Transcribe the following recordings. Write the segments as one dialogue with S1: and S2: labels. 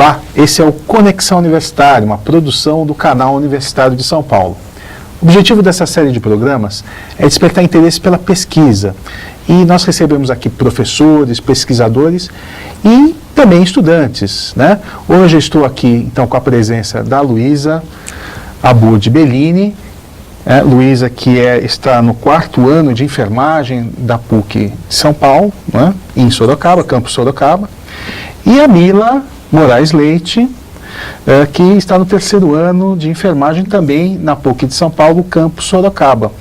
S1: Olá, esse é o Conexão Universitária, uma produção do Canal Universitário de São Paulo. O objetivo dessa série de programas é despertar interesse pela pesquisa. E nós recebemos aqui professores, pesquisadores e também estudantes, né? Hoje eu estou aqui, então, com a presença da Luísa Abud Bellini. Luísa, que está no 4º ano de enfermagem da PUC de São Paulo, né? Em Sorocaba, campus Sorocaba. E a Mila Moraes Leite, que está no 3º ano de enfermagem também na PUC de São Paulo, campus Sorocaba.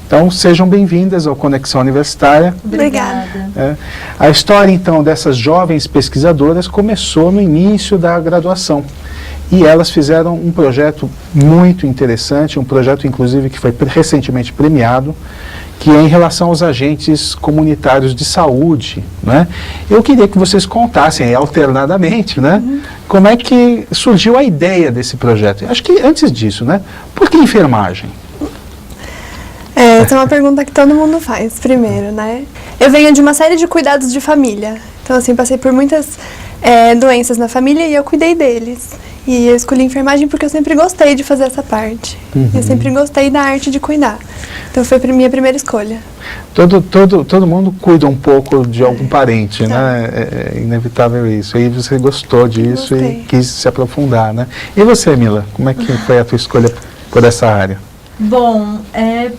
S1: Então, sejam bem-vindas ao Conexão Universitária.
S2: Obrigada.
S1: A história, então, dessas jovens pesquisadoras começou no início da graduação. E elas fizeram um projeto muito interessante, um projeto, inclusive, que foi recentemente premiado, que é em relação aos agentes comunitários de saúde, né? Eu queria que vocês contassem, alternadamente, né? Como é que surgiu a ideia desse projeto. Acho que antes disso, né? Por que enfermagem?
S2: Essa é uma pergunta que todo mundo faz, primeiro, né? Eu venho de uma série de cuidados de família. Então, assim, passei por muitas doenças na família e eu cuidei deles. E eu escolhi enfermagem porque eu sempre gostei de fazer essa parte. Eu sempre gostei da arte de cuidar. Então foi a minha primeira escolha.
S1: Todo mundo cuida um pouco de algum parente, né? É inevitável isso. E você gostou disso e quis se aprofundar, né? E você, Mila, como é que foi a tua escolha por essa área?
S3: Bom,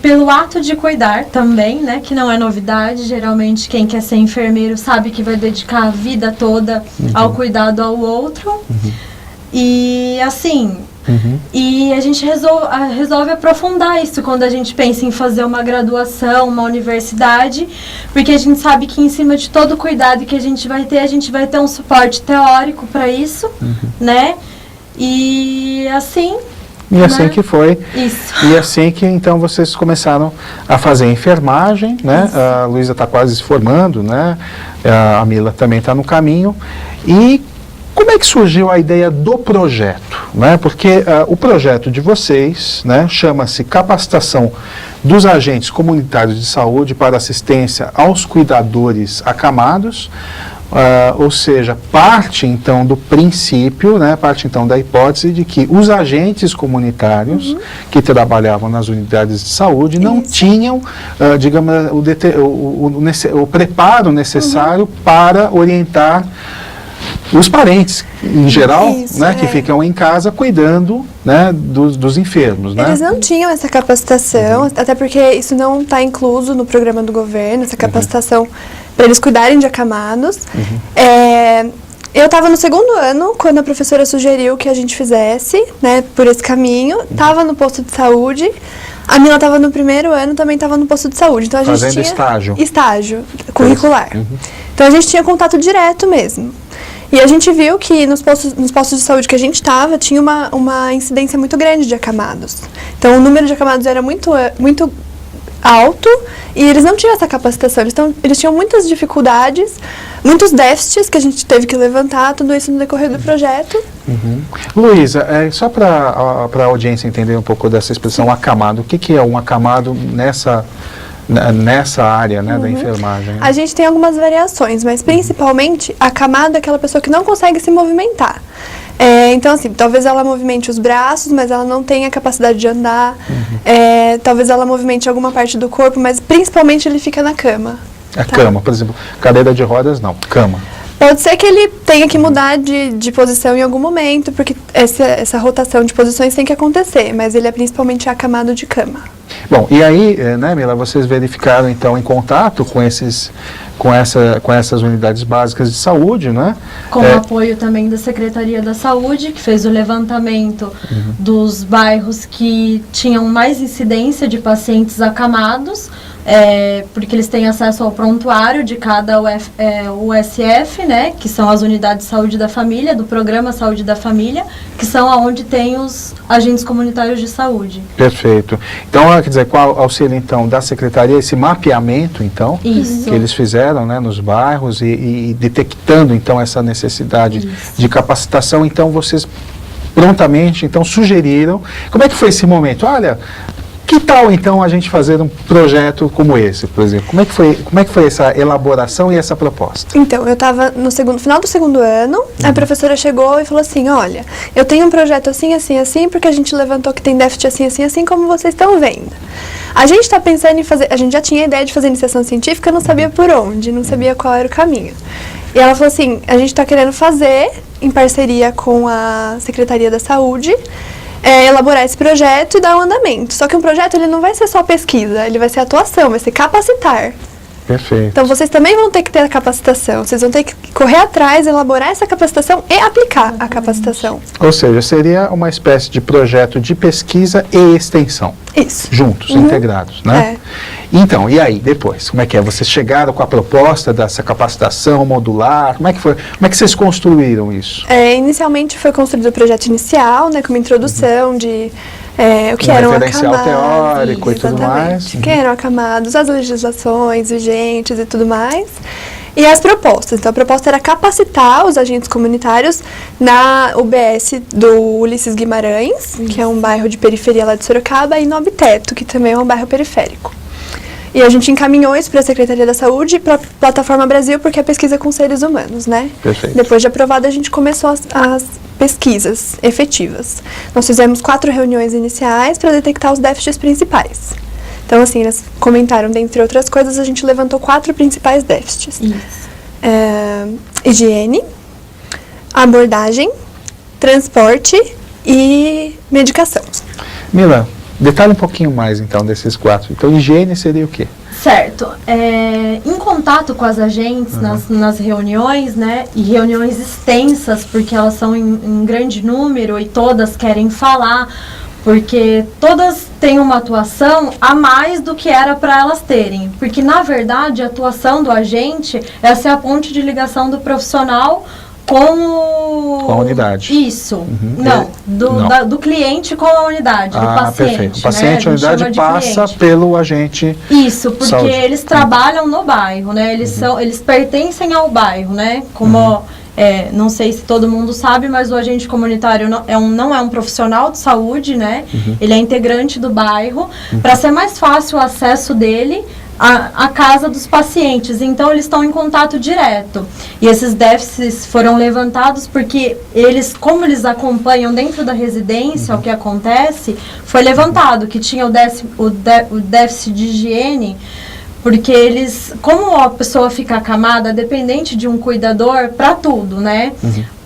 S3: pelo ato de cuidar também, né, que não é novidade, geralmente quem quer ser enfermeiro sabe que vai dedicar a vida toda ao cuidado ao outro, e assim, e a gente resolve aprofundar isso quando a gente pensa em fazer uma graduação, uma universidade, porque a gente sabe que em cima de todo o cuidado que a gente vai ter um suporte teórico para isso, né, e assim...
S1: E assim que foi.
S3: Isso.
S1: E assim que, então, vocês começaram a fazer enfermagem, né? Isso. A Luísa está quase se formando, né? A Mila também está no caminho. E como é que surgiu a ideia do projeto, né? Porque o projeto de vocês, né, chama-se Capacitação dos Agentes Comunitários de Saúde para Assistência aos Cuidadores Acamados. Ou seja, parte então do princípio, né, parte então da hipótese de que os agentes comunitários que trabalhavam nas unidades de saúde não tinham, digamos, o preparo necessário para orientar os parentes, em geral, né, que ficam em casa cuidando, né, dos enfermos. Né?
S2: Eles não tinham essa capacitação, até porque isso não está incluso no programa do governo, essa capacitação para eles cuidarem de acamados. Eu estava no 2º ano, quando a professora sugeriu que a gente fizesse, né, por esse caminho, estava no posto de saúde. A Mila estava no 1º ano, também estava no posto de saúde. Então a gente tinha estágio curricular. Então a gente tinha contato direto mesmo. E a gente viu que nos postos de saúde que a gente estava, tinha uma incidência muito grande de acamados. Então o número de acamados era muito alto e eles não tinham essa capacitação. Eles tinham muitas dificuldades, muitos déficits que a gente teve que levantar, tudo isso no decorrer do projeto.
S1: Luísa, só para a audiência entender um pouco dessa expressão acamado, o que é um acamado nessa área, né, da enfermagem?
S2: A gente tem algumas variações, mas principalmente acamado é aquela pessoa que não consegue se movimentar. Então, assim, talvez ela movimente os braços, mas ela não tenha capacidade de andar. Talvez ela movimente alguma parte do corpo, mas principalmente ele fica na cama.
S1: Cama, por exemplo, cadeira de rodas não, cama.
S2: Pode ser que ele tenha que mudar de posição em algum momento, porque essa rotação de posições tem que acontecer, mas ele é principalmente acamado de cama.
S1: Bom, e aí, né, Mila, vocês verificaram então em contato com essas unidades básicas de saúde, né?
S3: Com o apoio também da Secretaria da Saúde, que fez o levantamento dos bairros que tinham mais incidência de pacientes acamados, porque eles têm acesso ao prontuário de cada USF, né, que são as unidades de saúde da família, do programa Saúde da Família, que são onde tem os agentes comunitários de saúde.
S1: Perfeito. Então, quer dizer, com o auxílio então da Secretaria, esse mapeamento então, que eles fizeram, né, nos bairros e detectando então essa necessidade de capacitação, então vocês prontamente então sugeriram. Como é que foi esse momento? Olha, Que tal, então, a gente fazer um projeto como esse, por exemplo? Como é que foi essa elaboração e essa proposta?
S2: Então, eu estava no final do segundo ano, a professora chegou e falou assim, olha, eu tenho um projeto assim, assim, assim, porque a gente levantou que tem déficit assim, assim, assim, como vocês estão vendo. A gente está pensando em fazer, a gente já tinha a ideia de fazer iniciação científica, não sabia por onde, não sabia qual era o caminho. E ela falou assim, a gente está querendo fazer, em parceria com a Secretaria da Saúde, elaborar esse projeto e dar um andamento. Só que um projeto ele não vai ser só pesquisa, ele vai ser atuação, vai ser capacitar.
S1: Perfeito.
S2: Então vocês também vão ter que ter a capacitação, vocês vão ter que correr atrás, elaborar essa capacitação e aplicar a capacitação.
S1: Ou seja, seria uma espécie de projeto de pesquisa e extensão.
S2: Isso.
S1: Juntos, integrados, né? Então, e aí, depois? Como é que é? Vocês chegaram com a proposta dessa capacitação modular? Como é que foi? Como é que vocês construíram isso?
S2: Inicialmente foi construído o projeto inicial, né, com uma introdução de o que eram
S1: referencial
S2: acamados,
S1: teórico e tudo mais.
S2: o que eram acamados, as legislações vigentes e tudo mais. E as propostas. Então, a proposta era capacitar os agentes comunitários na UBS do Ulisses Guimarães, que é um bairro de periferia lá de Sorocaba, e no Obteto, que também é um bairro periférico. E a gente encaminhou isso para a Secretaria da Saúde e para a Plataforma Brasil, porque é pesquisa com seres humanos, né?
S1: Perfeito.
S2: Depois de aprovado, a gente começou as pesquisas efetivas. Nós fizemos 4 reuniões iniciais para detectar os déficits principais. Então, assim, eles comentaram, dentre outras coisas, a gente levantou 4 principais déficits.
S3: Isso.
S2: Higiene, abordagem, transporte e medicação.
S1: Mila, detalhe um pouquinho mais, então, desses 4. Então, higiene seria o quê?
S3: Certo. Em contato com as agentes nas reuniões, né, e reuniões extensas, porque elas são em grande número e todas querem falar, porque todas têm uma atuação a mais do que era para elas terem. Porque, na verdade, a atuação do agente, essa é a ponte de ligação do profissional com
S1: a unidade.
S3: Isso. Do cliente com a unidade, do paciente.
S1: Perfeito. O paciente,
S3: né?
S1: a unidade passa pelo agente.
S3: Isso, porque
S1: saúde.
S3: Eles trabalham no bairro, né? Eles pertencem ao bairro, né? Como não sei se todo mundo sabe, mas o agente comunitário não é um profissional de saúde, né? Ele é integrante do bairro, para ser mais fácil o acesso dele à casa dos pacientes. Então, eles estão em contato direto. E esses déficits foram levantados porque como eles acompanham dentro da residência o que acontece, foi levantado que tinha o déficit de higiene, porque como a pessoa fica acamada, dependente de um cuidador para tudo, né?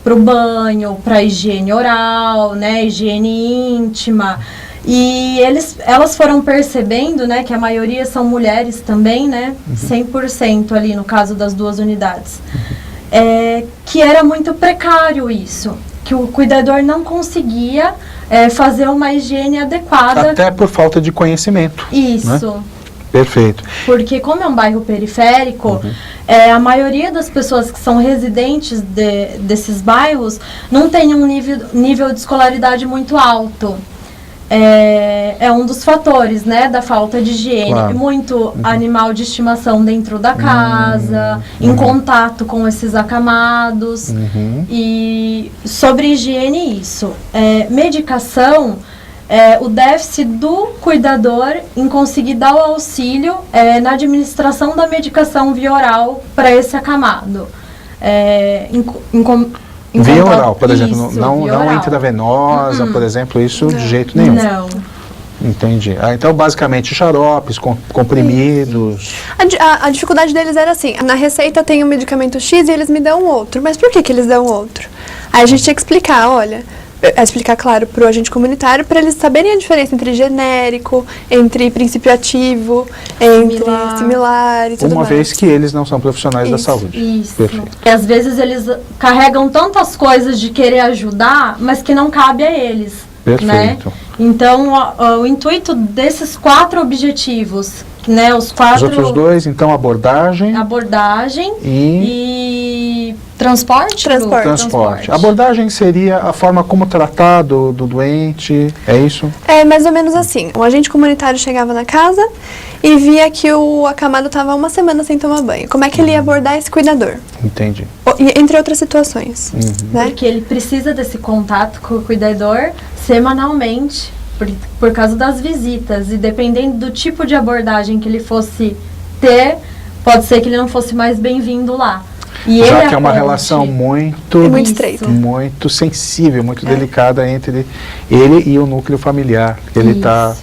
S3: Para o banho, para a higiene oral, né? Higiene íntima. E elas foram percebendo, né, que a maioria são mulheres também, né? 100% ali no caso das 2 unidades. Que era muito precário isso, que o cuidador não conseguia fazer uma higiene adequada.
S1: Até por falta de conhecimento.
S3: Isso.
S1: Né? Perfeito.
S3: Porque como é um bairro periférico, a maioria das pessoas que são residentes desses bairros não tem um nível de escolaridade muito alto. É um dos fatores, né, da falta de higiene.
S1: Claro.
S3: Muito animal de estimação dentro da casa, em contato com esses acamados. E sobre higiene, isso. Medicação, o déficit do cuidador em conseguir dar o auxílio na administração da medicação via oral para esse acamado.
S1: Via oral, por exemplo,
S3: isso,
S1: não intravenosa, por exemplo, isso de jeito nenhum.
S3: Não.
S1: Entendi. Então, basicamente, xaropes, comprimidos.
S2: A dificuldade deles era assim, na receita tem um medicamento X e eles me dão outro. Mas por que eles dão outro? Aí a gente tinha que explicar, explicar, claro, para o agente comunitário, para eles saberem a diferença entre genérico, entre princípio ativo, entre similar e tudo mais.
S1: Uma vez que eles não são profissionais da saúde.
S3: Isso.
S1: Perfeito.
S3: E às vezes eles carregam tantas coisas de querer ajudar, mas que não cabe a eles.
S1: Perfeito.
S3: Né? Então, o intuito desses 4 objetivos, né, os
S1: outros 2, então, abordagem
S3: e transporte.
S1: A abordagem seria a forma como tratar do doente, é isso?
S2: É mais ou menos assim. O agente comunitário chegava na casa e via que o acamado estava 1 semana sem tomar banho. Como é que ele ia abordar esse cuidador?
S1: Entendi.
S2: Entre outras situações. Né?
S3: Porque ele precisa desse contato com o cuidador semanalmente, por causa das visitas, e dependendo do tipo de abordagem que ele fosse ter, pode ser que ele não fosse mais bem-vindo lá. E
S1: Já
S3: ele
S1: que é uma
S3: ponte.
S1: relação muito
S2: Muito estreita.
S1: muito sensível, muito delicada entre ele e o núcleo familiar que ele está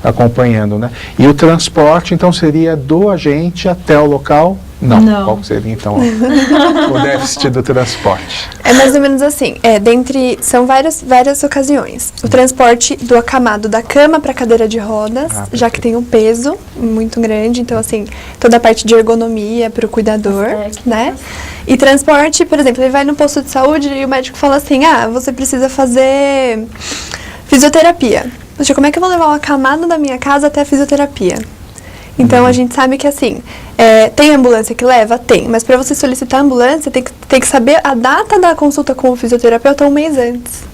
S1: acompanhando, né? E o transporte, então, seria do agente até o local? Não.
S3: Não.
S1: Qual seria, então, o déficit do transporte?
S2: É mais ou menos assim, são várias ocasiões. O transporte do acamado da cama para a cadeira de rodas, já que tem um peso muito grande, então assim, toda a parte de ergonomia para o cuidador, né? E transporte, por exemplo, ele vai no posto de saúde e o médico fala assim, você precisa fazer fisioterapia. Poxa, como é que eu vou levar o acamado da minha casa até a fisioterapia? Então, a gente sabe que, assim, tem ambulância que leva? Tem. Mas para você solicitar a ambulância, tem que saber a data da consulta com o fisioterapeuta um mês antes.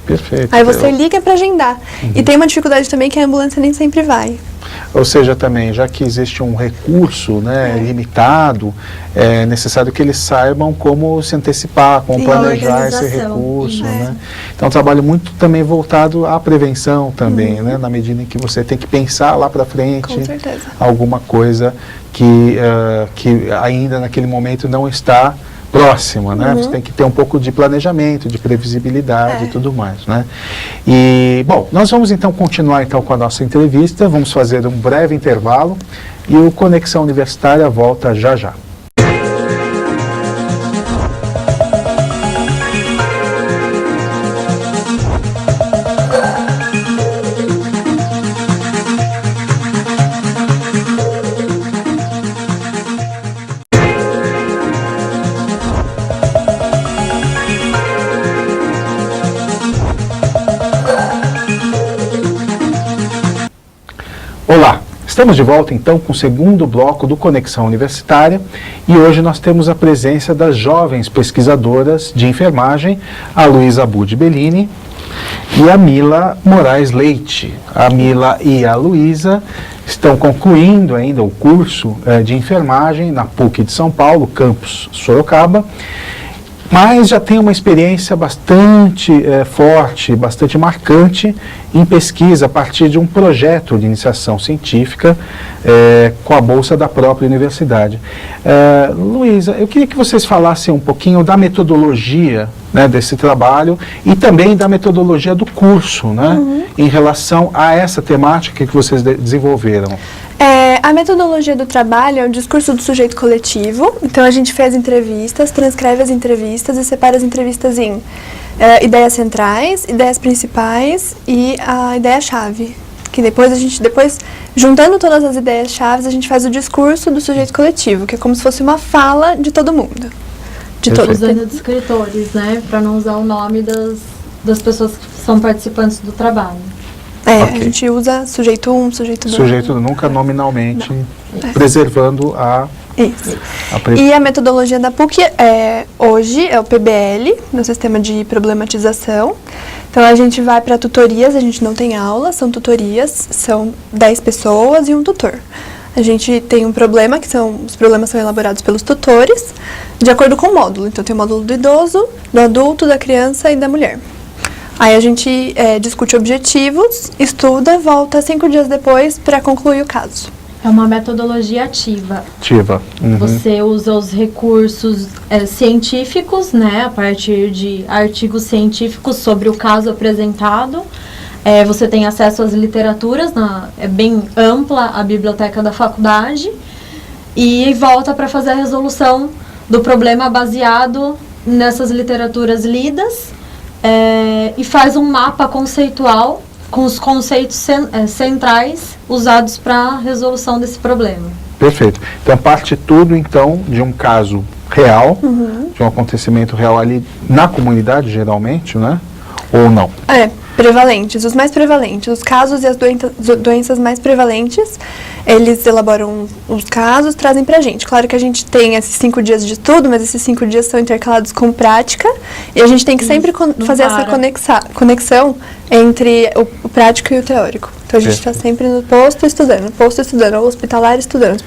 S1: Perfeito.
S2: Aí você liga para agendar. E tem uma dificuldade também que a ambulância nem sempre vai.
S1: Ou seja, também, já que existe um recurso, né, limitado, é necessário que eles saibam como se antecipar, como planejar esse recurso, né? Então, um trabalho muito também voltado à prevenção também, né, na medida em que você tem que pensar lá para frente
S2: Com certeza.
S1: alguma coisa que ainda naquele momento não está próxima, né? Você tem que ter um pouco de planejamento, de previsibilidade e tudo mais, né? E, bom, nós vamos então continuar então com a nossa entrevista, vamos fazer um breve intervalo e o Conexão Universitária volta já já. Olá, estamos de volta então com o segundo bloco do Conexão Universitária e hoje nós temos a presença das jovens pesquisadoras de enfermagem, a Luísa Abud Bellini e a Mila Moraes Leite. A Mila e a Luísa estão concluindo ainda o curso de enfermagem na PUC de São Paulo, campus Sorocaba, mas já tem uma experiência bastante forte, bastante marcante em pesquisa a partir de um projeto de iniciação científica com a bolsa da própria universidade. Luísa, eu queria que vocês falassem um pouquinho da metodologia, né, desse trabalho e também da metodologia do curso, né, em relação a essa temática que vocês desenvolveram.
S2: A metodologia do trabalho é o discurso do sujeito coletivo. Então, a gente fez entrevistas, transcreve as entrevistas e separa as entrevistas em ideias centrais, ideias principais e a ideia-chave. Que depois, juntando todas as ideias-chave, a gente faz o discurso do sujeito coletivo, que é como se fosse uma fala de todo mundo. De todos.
S3: Usando descritores, né? Para não usar o nome das pessoas que são participantes do trabalho.
S2: A gente usa sujeito 1, sujeito 2.
S1: Sujeito nunca nominalmente, preservando
S2: Isso. E a metodologia da PUC hoje é o PBL, no sistema de problematização. Então, a gente vai para tutorias, a gente não tem aula, são tutorias, são 10 pessoas e um tutor. A gente tem um problema, os problemas são elaborados pelos tutores, de acordo com o módulo. Então, tem o módulo do idoso, do adulto, da criança e da mulher. Aí a gente discute objetivos, estuda, volta 5 dias depois para concluir o caso.
S3: É uma metodologia ativa. Você usa os recursos científicos, né, a partir de artigos científicos sobre o caso apresentado. Você tem acesso às literaturas, é bem ampla a biblioteca da faculdade. E volta para fazer a resolução do problema baseado nessas literaturas lidas. E faz um mapa conceitual com os conceitos centrais usados para a resolução desse problema.
S1: Perfeito. Então, parte tudo, então, de um caso real, de um acontecimento real ali na comunidade, geralmente, né? Ou não?
S2: Prevalentes, os mais prevalentes. Os casos e as doenças mais prevalentes, eles elaboram os casos, trazem pra gente. Claro que a gente tem esses 5 dias de estudo, mas esses 5 dias são intercalados com prática, e a gente tem que sempre fazer essa conexão entre o prático e o teórico. Então, a gente está sempre no posto estudando, hospitalar estudando.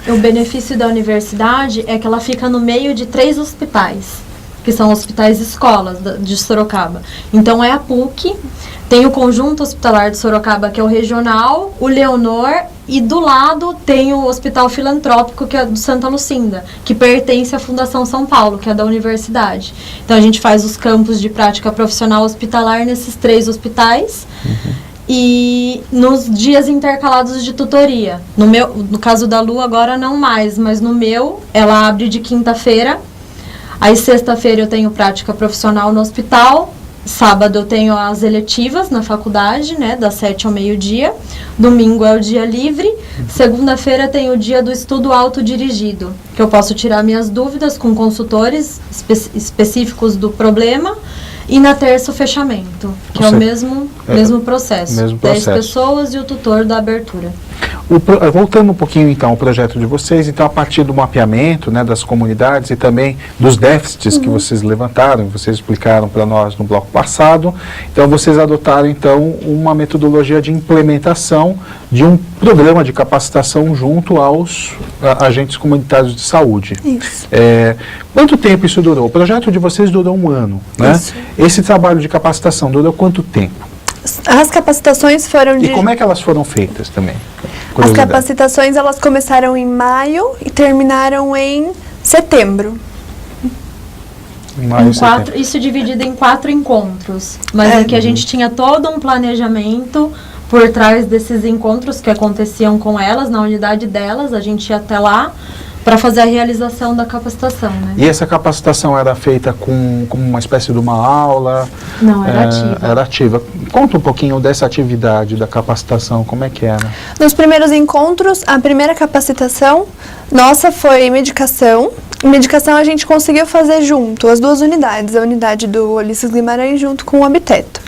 S3: O benefício da universidade é que ela fica no meio de 3 hospitais. que são hospitais escolas de Sorocaba. Então é a PUC, tem o Conjunto Hospitalar de Sorocaba, que é o regional, o Leonor, e do lado tem o Hospital Filantrópico, que é do Santa Lucinda, que pertence à Fundação São Paulo, que é da universidade. Então a gente faz os campos de prática profissional hospitalar nesses 3 hospitais. E nos dias intercalados de tutoria. No caso da Lu agora não mais, mas no meu ela abre de quinta-feira. Aí sexta-feira eu tenho prática profissional no hospital. Sábado eu tenho as eletivas na faculdade, né, das 7 ao meio-dia. Domingo é o dia livre. Segunda-feira tem o dia do estudo autodirigido, que eu posso tirar minhas dúvidas com consultores específicos do problema. E na terça o fechamento, que é o mesmo processo. 10 pessoas e o tutor da abertura.
S1: Voltando um pouquinho então ao projeto de vocês, então a partir do mapeamento, né, das comunidades e também dos déficits que vocês levantaram, vocês explicaram para nós no bloco passado, então vocês adotaram então uma metodologia de implementação de um programa de capacitação junto aos agentes comunitários de saúde.
S2: Isso.
S1: Quanto tempo isso durou? O projeto de vocês durou 1 ano, né?
S2: Isso.
S1: Esse trabalho de capacitação durou quanto tempo?
S2: As capacitações foram
S1: E como é que elas foram feitas também?
S2: As capacitações elas começaram em maio e terminaram em setembro.
S3: Isso dividido em 4 encontros. Mas aqui a gente tinha todo um planejamento por trás desses encontros que aconteciam com elas, na unidade delas, a gente ia até lá para fazer a realização da capacitação, né?
S1: E essa capacitação era feita com uma espécie de uma aula?
S3: Não, era ativa.
S1: Era ativa. Conta um pouquinho dessa atividade da capacitação, como é que era?
S2: Nos primeiros encontros, a primeira capacitação nossa foi medicação. Medicação a gente conseguiu fazer junto, as 2 unidades, a unidade do Ulisses Guimarães junto com o Abteto.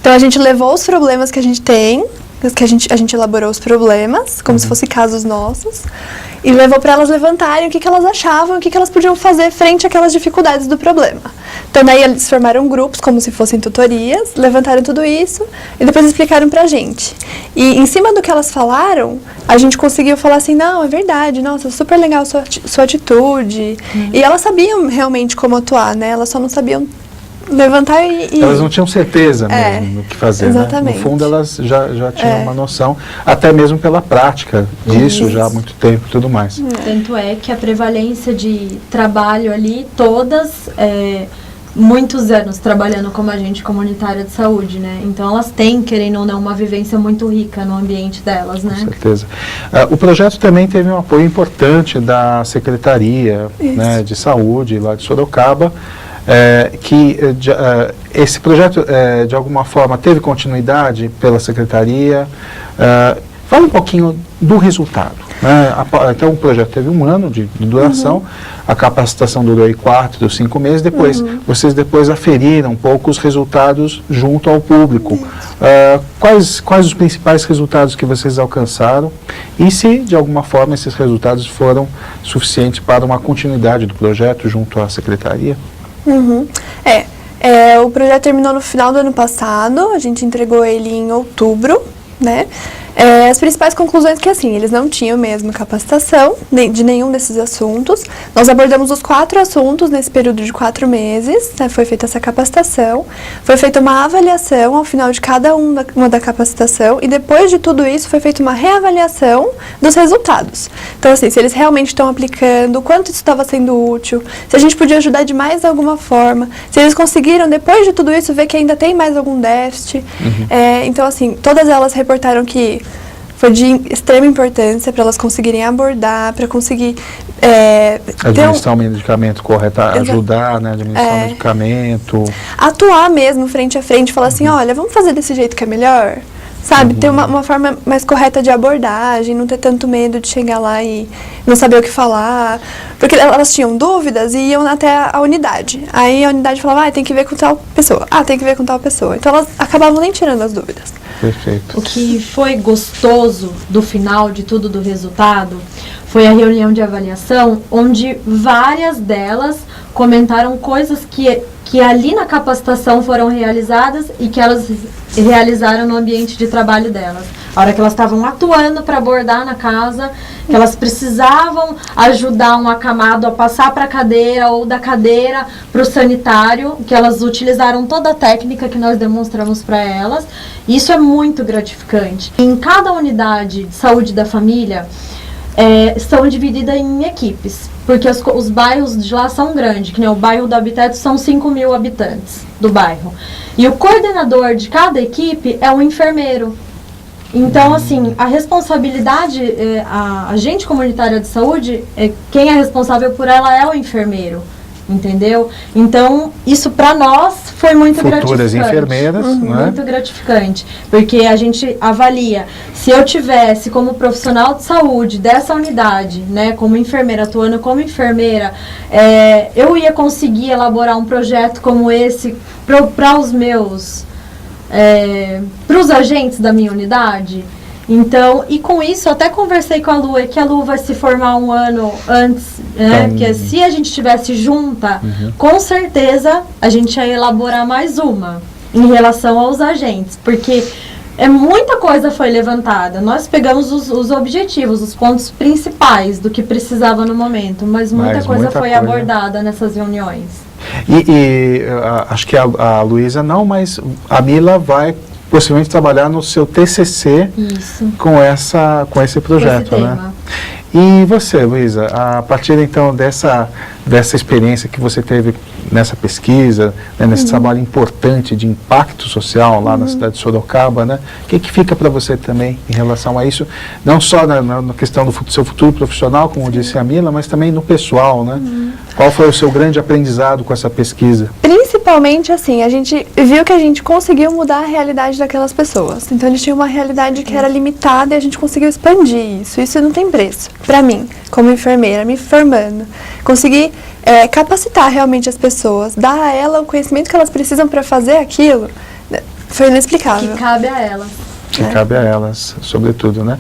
S2: Então a gente levou os problemas que a gente tem, que a gente elaborou os problemas, como se fossem casos nossos, e levou para elas levantarem o que elas achavam, o que elas podiam fazer frente àquelas dificuldades do problema. Então daí eles formaram grupos, como se fossem tutorias, levantaram tudo isso e depois explicaram pra gente. E em cima do que elas falaram, a gente conseguiu falar assim, não, é verdade, nossa, super legal sua atitude. E elas sabiam realmente como atuar, né? Elas só não sabiam levantar e...
S1: Elas não tinham certeza mesmo do que fazer,
S2: exatamente.
S1: Né? No fundo, elas já tinham uma noção, até mesmo pela prática disso já há muito tempo e tudo mais.
S3: Tanto é que a prevalência de trabalho ali, todas... muitos anos trabalhando como agente comunitária de saúde, né? Então elas têm, querendo ou não, uma vivência muito rica no ambiente delas, né?
S1: Com certeza. O projeto também teve um apoio importante da Secretaria, né, de Saúde lá de Sorocaba, esse projeto de alguma forma teve continuidade pela Secretaria. Fala um pouquinho do resultado. Então o projeto teve 1 ano de duração, a capacitação durou 4 ou 5 meses, depois vocês aferiram um pouco os resultados junto ao público. Quais os principais resultados que vocês alcançaram e se de alguma forma esses resultados foram suficientes para uma continuidade do projeto junto à Secretaria?
S2: O projeto terminou no final do ano passado, a gente entregou ele em outubro, né? As principais conclusões que, assim, eles não tinham mesmo capacitação de nenhum desses assuntos. Nós abordamos os 4 assuntos nesse período de 4 meses, né? Foi feita essa capacitação, foi feita uma avaliação ao final de cada uma da capacitação e depois de tudo isso foi feita uma reavaliação dos resultados. Então, assim, se eles realmente estão aplicando, quanto isso estava sendo útil, se a gente podia ajudar de mais de alguma forma, se eles conseguiram, depois de tudo isso, ver que ainda tem mais algum déficit. Então, assim, todas elas reportaram que foi de extrema importância para elas conseguirem abordar, para conseguir...
S1: administrar o medicamento correto, ajudar, né, administrar o medicamento.
S2: Atuar mesmo frente a frente, falar assim, olha, vamos fazer desse jeito que é melhor? Sabe, ter uma forma mais correta de abordagem, não ter tanto medo de chegar lá e não saber o que falar. Porque elas tinham dúvidas e iam até a unidade. Aí a unidade falava, tem que ver com tal pessoa. Tem que ver com tal pessoa. Então elas acabavam nem tirando as dúvidas.
S1: Perfeito.
S3: O que foi gostoso do final de tudo, do resultado, foi a reunião de avaliação, onde várias delas comentaram coisas que ali na capacitação foram realizadas e que elas realizaram no ambiente de trabalho delas. A hora que elas estavam atuando para abordar na casa, que elas precisavam ajudar um acamado a passar para a cadeira ou da cadeira para o sanitário, que elas utilizaram toda a técnica que nós demonstramos para elas. Isso é muito gratificante. Em cada unidade de saúde da família, estão divididas em equipes, porque os bairros de lá são grandes, que nem o bairro do Habiteto são 5.000 habitantes do bairro. E o coordenador de cada equipe é um enfermeiro. Então, assim, a responsabilidade, a agente comunitária de saúde, quem é responsável por ela é o enfermeiro, entendeu? Então, isso para nós foi muito gratificante.
S1: Futuras enfermeiras, né?
S3: Muito gratificante, porque a gente avalia, se eu tivesse como profissional de saúde dessa unidade, né, como enfermeira, atuando como enfermeira, eu ia conseguir elaborar um projeto como esse para os meus... para os agentes da minha unidade. Então, e com isso, eu até conversei com a Lu, que a Lu vai se formar um ano antes, né? Porque se a gente estivesse junta, com certeza a gente ia elaborar mais uma em relação aos agentes, porque muita coisa foi levantada. Nós pegamos os objetivos, os pontos principais do que precisava no momento, mas muita coisa foi abordada nessas reuniões.
S1: E acho que a Luísa não, mas a Mila vai possivelmente trabalhar no seu TCC com esse projeto, né? E você, Luísa, a partir então dessa experiência que você teve nessa pesquisa, né, nesse trabalho importante de impacto social lá na cidade de Sorocaba, né? O que fica para você também em relação a isso? Não só na questão do seu futuro profissional, como disse a Mila, mas também no pessoal, né? Qual foi o seu grande aprendizado com essa pesquisa?
S2: Principalmente, assim, a gente viu que a gente conseguiu mudar a realidade daquelas pessoas. Então, a gente tinha uma realidade que era limitada e a gente conseguiu expandir isso. Isso não tem preço. Para mim, como enfermeira, me formando, conseguir capacitar realmente as pessoas, dar a elas o conhecimento que elas precisam para fazer aquilo, foi inexplicável.
S3: Que cabe a elas.
S1: Que cabe a elas, sobretudo, né?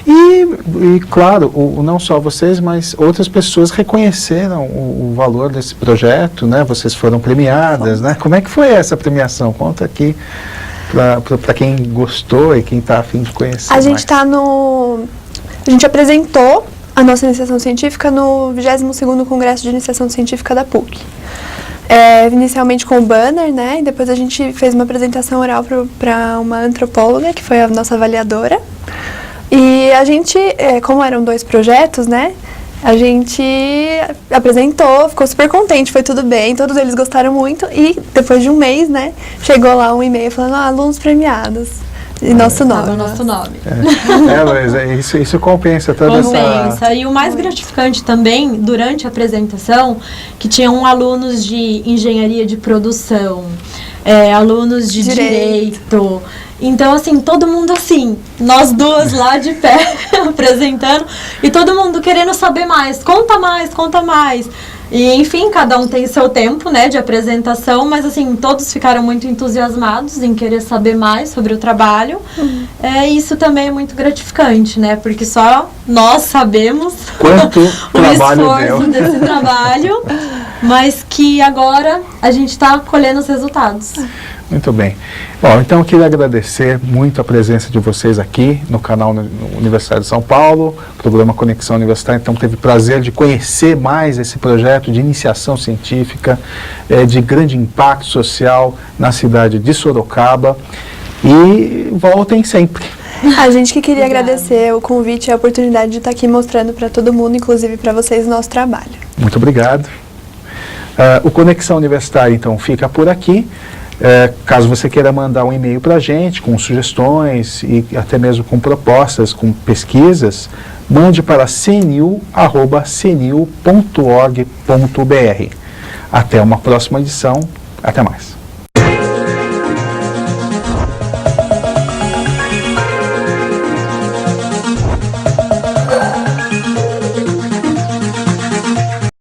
S1: E claro, não só vocês, mas outras pessoas reconheceram o valor desse projeto, né? Vocês foram premiadas, né? Como é que foi essa premiação? Conta aqui para quem gostou e quem está a fim de conhecer.
S2: A gente a gente apresentou a nossa iniciação científica no 22º Congresso de Iniciação Científica da PUC. Inicialmente com o banner, né, e depois a gente fez uma apresentação oral para uma antropóloga, que foi a nossa avaliadora, e a gente, como eram 2 projetos, né, a gente apresentou, ficou super contente, foi tudo bem, todos eles gostaram muito, e depois de um mês, né, chegou lá um e-mail falando, alunos premiados. E nosso nome.
S3: O nosso nome.
S1: Mas isso compensa toda
S3: essa... E o mais gratificante também, durante a apresentação, que tinham alunos de engenharia de produção, alunos de direito. Então, assim, todo mundo assim, nós duas lá de pé, apresentando, e todo mundo querendo saber mais, conta mais, conta mais. E, enfim, cada um tem seu tempo, né, de apresentação, mas, assim, todos ficaram muito entusiasmados em querer saber mais sobre o trabalho. Isso também é muito gratificante, né, porque só nós sabemos
S1: quanto
S3: o esforço desse trabalho, mas que agora a gente está colhendo os resultados.
S1: Muito bem. Bom, então eu queria agradecer muito a presença de vocês aqui no canal Universidade de São Paulo, programa Conexão Universitária. Então teve o prazer de conhecer mais esse projeto de iniciação científica, de grande impacto social na cidade de Sorocaba. E voltem sempre.
S2: A gente que queria agradecer o convite e a oportunidade de estar aqui mostrando para todo mundo, inclusive para vocês, o nosso trabalho.
S1: Muito obrigado. O Conexão Universitária, então, fica por aqui. Caso você queira mandar um e-mail para a gente com sugestões e até mesmo com propostas, com pesquisas, mande para cnil@cnil.org.br. Até uma próxima edição. Até mais.